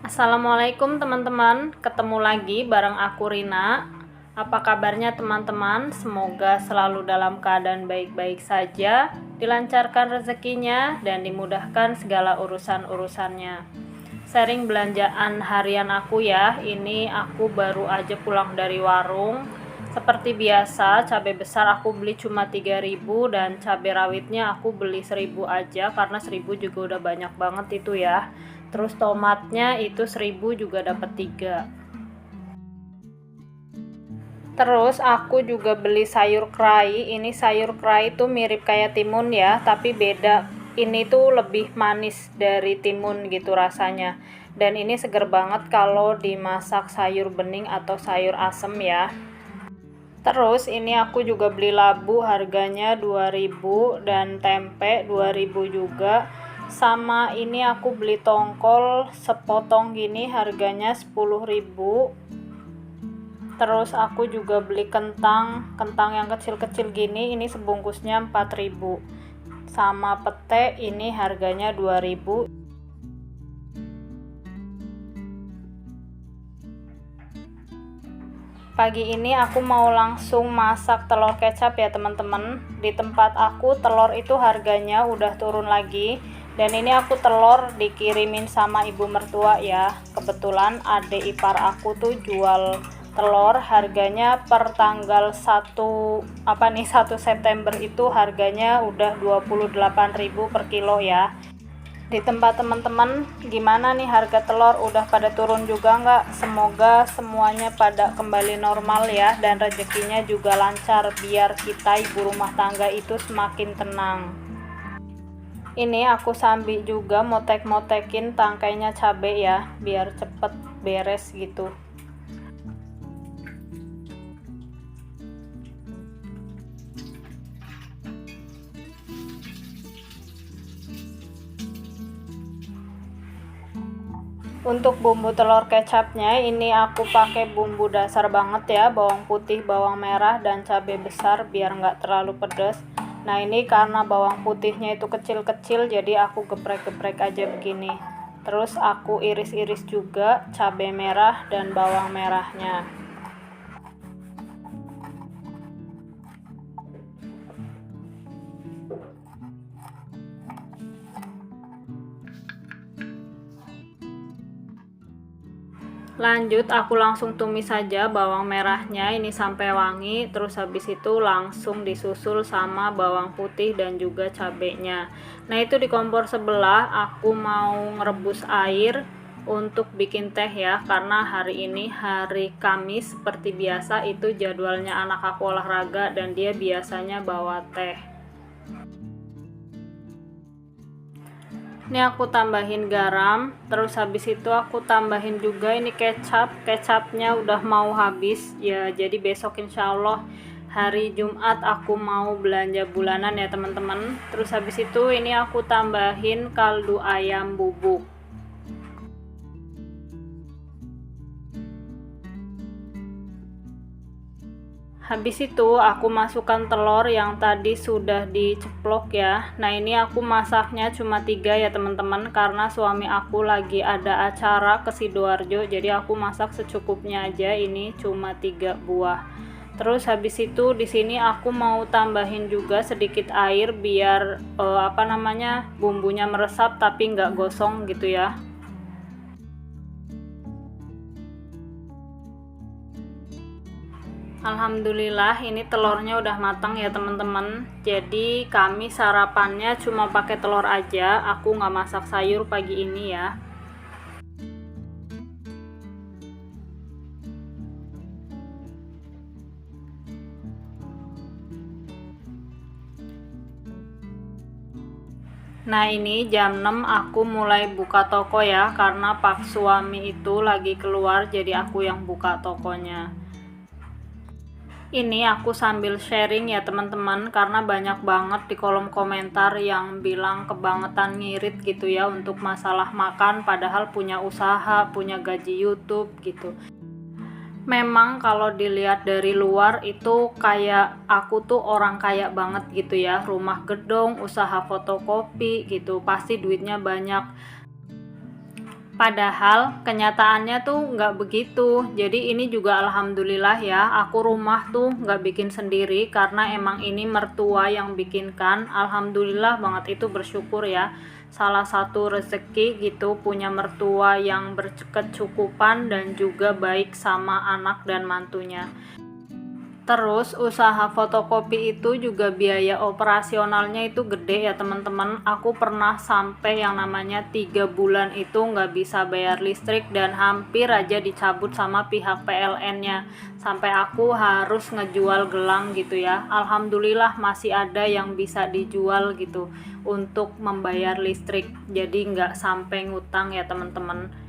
Assalamualaikum teman-teman, ketemu lagi bareng aku Rina. Apa kabarnya teman-teman? Semoga selalu dalam keadaan baik-baik saja, dilancarkan rezekinya, dan dimudahkan segala urusan-urusannya. Sharing belanjaan harian aku ya, ini aku baru aja pulang dari warung. Seperti biasa, cabai besar aku beli cuma 3.000 dan cabai rawitnya aku beli 1.000 aja karena 1.000 juga udah banyak banget itu ya. Terus tomatnya itu 1.000 juga dapat 3. Terus aku juga beli sayur kerai. Ini sayur kerai itu mirip kayak timun ya, tapi beda. Ini tuh lebih manis dari timun gitu rasanya. Dan ini seger banget kalau dimasak sayur bening atau sayur asem ya. Terus ini aku juga beli labu, harganya 2.000 dan tempe 2.000 juga. Sama ini aku beli tongkol sepotong gini, harganya 10.000. Terus aku juga beli kentang yang kecil-kecil gini, ini sebungkusnya 4.000. Sama pete ini harganya 2.000. Pagi ini aku mau langsung masak telur kecap ya teman-teman. Di tempat aku telur itu harganya udah turun lagi. Dan ini aku telur dikirimin sama ibu mertua ya. Kebetulan adik ipar aku tuh jual telur, harganya per tanggal 1 September itu harganya udah 28.000 per kilo ya. Di tempat teman-teman gimana nih harga telur, udah pada turun juga nggak? Semoga semuanya pada kembali normal ya, dan rezekinya juga lancar biar kita ibu rumah tangga itu semakin tenang. Ini aku sambil juga motek-motekin tangkainya cabai ya, biar cepet beres gitu. Untuk bumbu telur kecapnya ini aku pakai bumbu dasar banget ya, bawang putih, bawang merah, dan cabai besar biar nggak terlalu pedas. Nah ini karena bawang putihnya itu kecil-kecil jadi aku geprek-geprek aja begini. Terus aku iris-iris juga cabai merah dan bawang merahnya. Lanjut aku langsung tumis saja bawang merahnya ini sampai wangi, terus habis itu langsung disusul sama bawang putih dan juga cabenya. Nah itu di kompor sebelah aku mau ngerebus air untuk bikin teh ya, karena hari ini hari Kamis seperti biasa itu jadwalnya anak aku olahraga dan dia biasanya bawa teh. Ini aku tambahin garam, terus habis itu aku tambahin juga ini kecapnya udah mau habis ya, jadi besok insya Allah hari Jumat aku mau belanja bulanan ya teman-teman. Terus habis itu ini aku tambahin kaldu ayam bubuk. Habis itu aku masukkan telur yang tadi sudah diceplok ya. Nah ini aku masaknya cuma 3 ya teman-teman, karena suami aku lagi ada acara ke Sidoarjo, jadi aku masak secukupnya aja, ini cuma 3 buah. Terus habis itu di sini aku mau tambahin juga sedikit air biar bumbunya meresap tapi nggak gosong gitu ya. Alhamdulillah ini telurnya udah matang ya teman-teman. Jadi kami sarapannya cuma pakai telur aja, aku nggak masak sayur pagi ini ya. Nah ini jam 6 aku mulai buka toko ya, karena pak suami itu lagi keluar jadi aku yang buka tokonya. Ini aku sambil sharing ya teman-teman, karena banyak banget di kolom komentar yang bilang kebangetan ngirit gitu ya untuk masalah makan, padahal punya usaha, punya gaji YouTube gitu. Memang kalau dilihat dari luar itu kayak aku tuh orang kaya banget gitu ya, rumah gedung, usaha fotokopi gitu, pasti duitnya banyak. Padahal kenyataannya tuh nggak begitu. Jadi ini juga alhamdulillah ya, aku rumah tuh nggak bikin sendiri karena emang ini mertua yang bikinkan. Alhamdulillah banget, itu bersyukur ya. Salah satu rezeki gitu punya mertua yang berkecukupan dan juga baik sama anak dan mantunya. Terus usaha fotokopi itu juga biaya operasionalnya itu gede ya teman-teman. Aku pernah sampai yang namanya 3 bulan itu nggak bisa bayar listrik dan hampir aja dicabut sama pihak PLN-nya. Sampai aku harus ngejual gelang gitu ya. Alhamdulillah masih ada yang bisa dijual gitu untuk membayar listrik. Jadi nggak sampai ngutang ya teman-teman.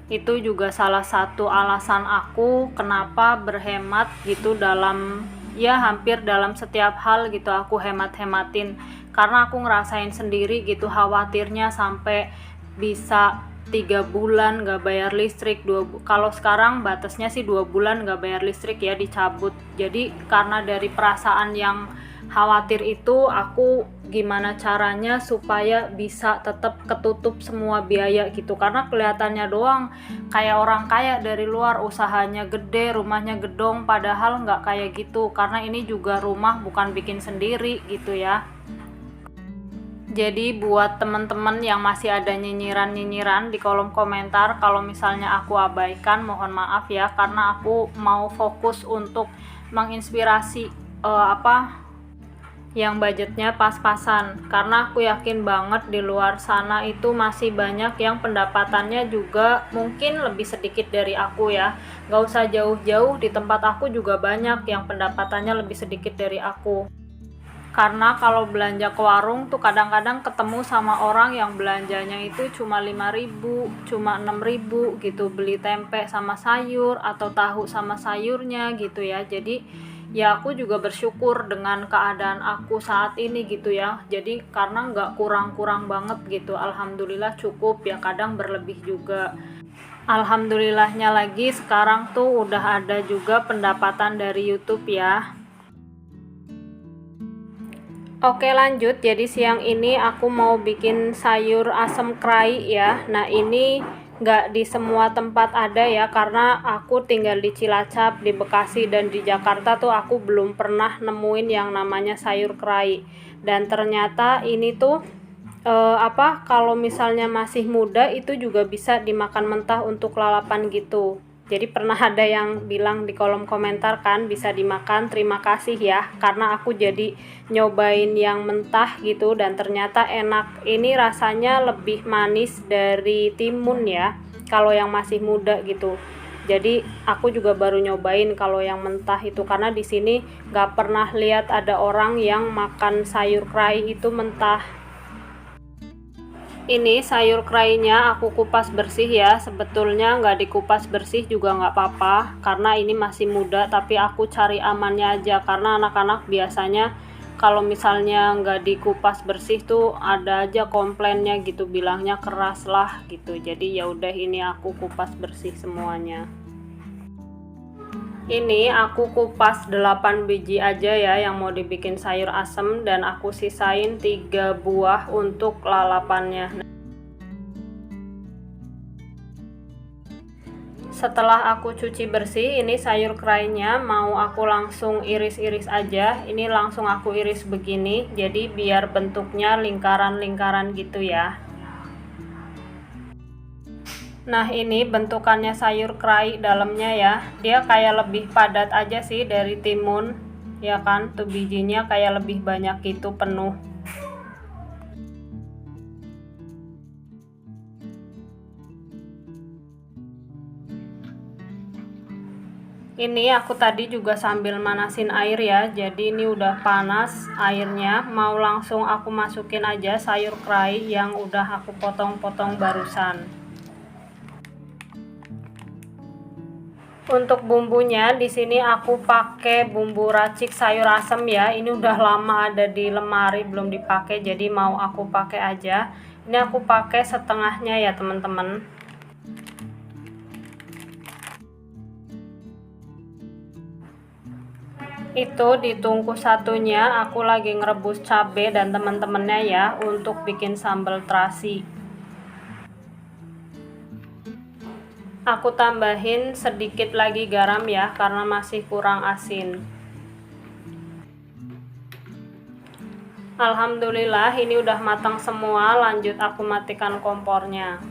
Itu juga salah satu alasan aku kenapa berhemat gitu dalam ya hampir dalam setiap hal gitu, aku hemat-hematin karena aku ngerasain sendiri gitu khawatirnya sampai bisa 3 bulan gak bayar listrik. Kalau sekarang batasnya sih 2 bulan gak bayar listrik ya, dicabut. Jadi karena dari perasaan yang khawatir itu, aku gimana caranya supaya bisa tetap ketutup semua biaya gitu, karena kelihatannya doang kayak orang kaya dari luar, usahanya gede, rumahnya gedong, padahal nggak kayak gitu karena ini juga rumah bukan bikin sendiri gitu ya. Jadi buat teman-teman yang masih ada nyinyiran-nyinyiran di kolom komentar, kalau misalnya aku abaikan mohon maaf ya, karena aku mau fokus untuk menginspirasi yang budgetnya pas-pasan, karena aku yakin banget di luar sana itu masih banyak yang pendapatannya juga mungkin lebih sedikit dari aku ya. Gak usah jauh-jauh, di tempat aku juga banyak yang pendapatannya lebih sedikit dari aku. Karena kalau belanja ke warung tuh kadang-kadang ketemu sama orang yang belanjanya itu cuma 5.000, cuma 6.000 gitu, beli tempe sama sayur atau tahu sama sayurnya gitu ya. Jadi ya aku juga bersyukur dengan keadaan aku saat ini gitu ya. Jadi karena nggak kurang-kurang banget gitu, alhamdulillah cukup ya, kadang berlebih juga. Alhamdulillahnya lagi sekarang tuh udah ada juga pendapatan dari YouTube ya. Oke lanjut, jadi siang ini aku mau bikin sayur asem kerai ya. Nah ini nggak di semua tempat ada ya, karena aku tinggal di Cilacap, di Bekasi, dan di Jakarta tuh aku belum pernah nemuin yang namanya sayur kerai. Dan ternyata ini tuh kalau misalnya masih muda itu juga bisa dimakan mentah untuk lalapan gitu. Jadi pernah ada yang bilang di kolom komentar kan bisa dimakan, terima kasih ya, karena aku jadi nyobain yang mentah gitu dan ternyata enak. Ini rasanya lebih manis dari timun ya kalau yang masih muda gitu. Jadi aku juga baru nyobain kalau yang mentah itu, karena di sini nggak pernah lihat ada orang yang makan sayur kerai itu mentah. Ini sayur kerainya aku kupas bersih ya, sebetulnya nggak dikupas bersih juga nggak apa-apa karena ini masih muda, tapi aku cari amannya aja karena anak-anak biasanya kalau misalnya nggak dikupas bersih tuh ada aja komplainnya gitu, bilangnya keras lah gitu. Jadi ya udah, ini aku kupas bersih semuanya. Ini aku kupas 8 biji aja ya yang mau dibikin sayur asem, dan aku sisain 3 buah untuk lalapannya. Setelah aku cuci bersih, ini sayur kerainya mau aku langsung iris-iris aja. Ini langsung aku iris begini, jadi biar bentuknya lingkaran-lingkaran gitu ya. Nah ini bentukannya sayur kerai dalamnya ya, dia kayak lebih padat aja sih dari timun ya kan, tuh bijinya kayak lebih banyak gitu, penuh. Ini aku tadi juga sambil manasin air ya, jadi ini udah panas airnya, mau langsung aku masukin aja sayur kerai yang udah aku potong-potong barusan. Untuk bumbunya di sini aku pakai bumbu racik sayur asem ya. Ini udah lama ada di lemari belum dipakai, jadi mau aku pakai aja. Ini aku pakai setengahnya ya teman-teman. Itu di tungku satunya aku lagi ngerebus cabai dan teman-temannya ya untuk bikin sambal terasi. Aku tambahin sedikit lagi garam ya, karena masih kurang asin. Alhamdulillah ini udah matang semua. Lanjut aku matikan kompornya.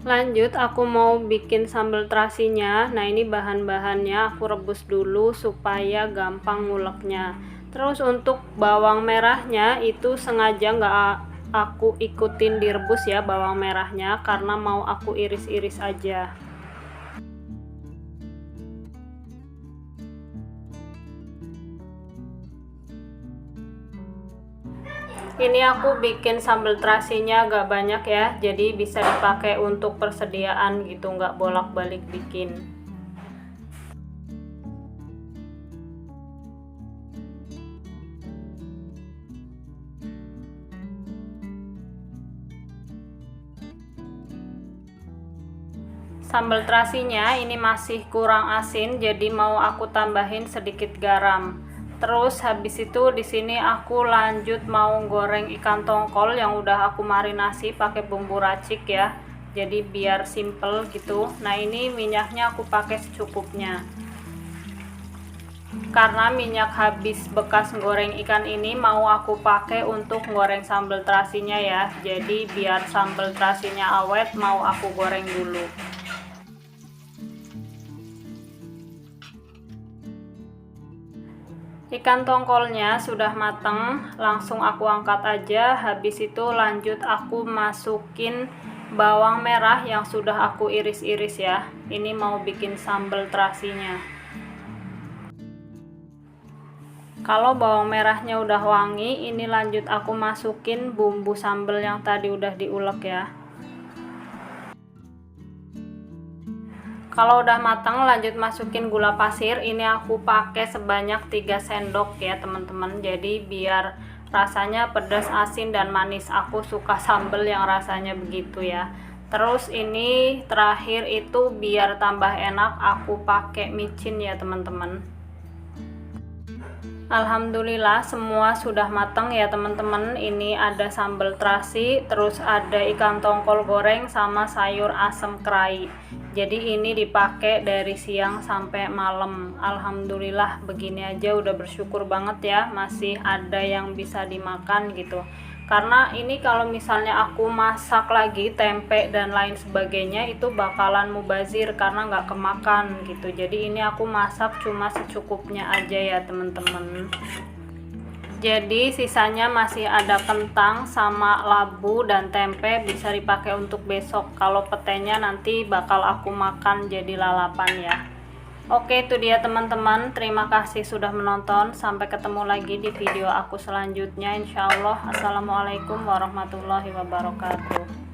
Lanjut aku mau bikin sambal terasinya. Nah ini bahan-bahannya aku rebus dulu supaya gampang nguleknya. Terus untuk bawang merahnya itu sengaja nggak aku ikutin direbus ya bawang merahnya, karena mau aku iris-iris aja. Ini aku bikin sambal terasinya agak banyak ya, jadi bisa dipakai untuk persediaan gitu, nggak bolak-balik bikin. Sambal terasinya ini masih kurang asin, jadi mau aku tambahin sedikit garam. Terus habis itu di sini aku lanjut mau goreng ikan tongkol yang udah aku marinasi pakai bumbu racik ya. Jadi biar simple gitu. Nah, ini minyaknya aku pakai secukupnya. Karena minyak habis bekas goreng ikan ini mau aku pakai untuk goreng sambal terasinya ya. Jadi biar sambal terasinya awet mau aku goreng dulu. Ikan tongkolnya sudah matang, langsung aku angkat aja. Habis itu lanjut aku masukin bawang merah yang sudah aku iris-iris ya. Ini mau bikin sambal terasinya. Kalau bawang merahnya udah wangi, ini lanjut aku masukin bumbu sambal yang tadi udah diulek ya. Kalau udah matang lanjut masukin gula pasir. Ini aku pakai sebanyak 3 sendok ya teman-teman. Jadi biar rasanya pedas, asin, dan manis. Aku suka sambal yang rasanya begitu ya. Terus ini terakhir itu biar tambah enak aku pakai micin ya teman-teman. Alhamdulillah semua sudah matang ya teman-teman. Ini ada sambal terasi, terus ada ikan tongkol goreng sama sayur asem kerai. Jadi ini dipakai dari siang sampai malam. Alhamdulillah begini aja udah bersyukur banget ya, masih ada yang bisa dimakan gitu. Karena ini kalau misalnya aku masak lagi tempe dan lain sebagainya itu bakalan mubazir karena nggak kemakan gitu. Jadi ini aku masak cuma secukupnya aja ya teman-teman. Jadi sisanya masih ada kentang sama labu dan tempe, bisa dipakai untuk besok. Kalau petenya nanti bakal aku makan jadi lalapan ya. Oke, itu dia teman-teman. Terima kasih sudah menonton. Sampai ketemu lagi di video aku selanjutnya. Insya Allah. Assalamualaikum warahmatullahi wabarakatuh.